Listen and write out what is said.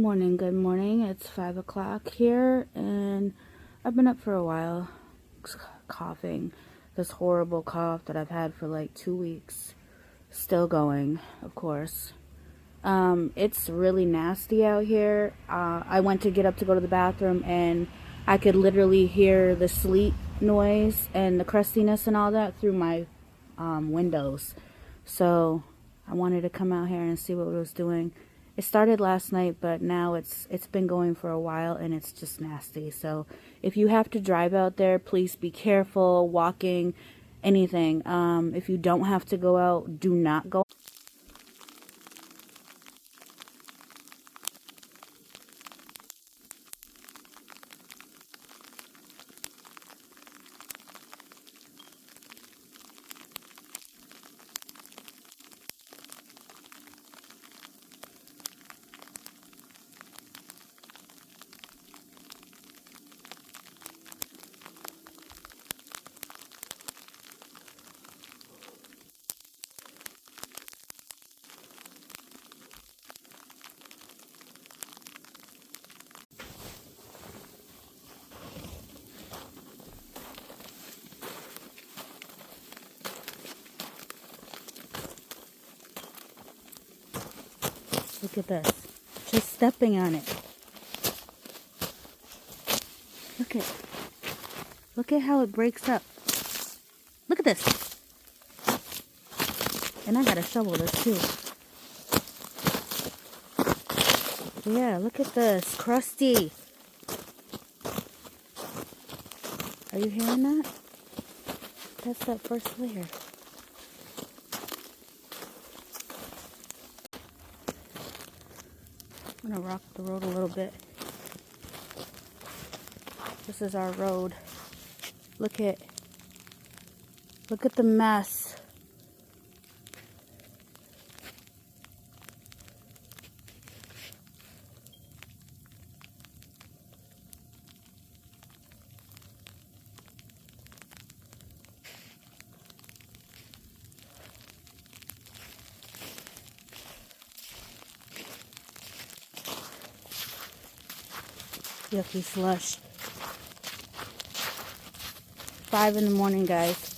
Good morning. It's 5 o'clock here, and I've been up for a while, coughing. This horrible cough that I've had for like 2 weeks. Still going, of course. It's really nasty out here. I went to get up to go to the bathroom, and I could literally hear the sleet noise and the crustiness and all that through my windows. So I wanted to come out here and see what it was doing. It started last night, but now it's been going for a while, and it's just nasty. So if you have to drive out there, please be careful, walking, anything. If you don't have to go out, do not go. Look at this. Just stepping on it. Look at how it breaks up. Look at this. And I gotta shovel this too. Yeah, look at this. Crusty. Are you hearing that? That's that first layer. I'm gonna rock the road a little bit. This is our road. Look at the mess. Yucky slush. 5 in the morning, guys.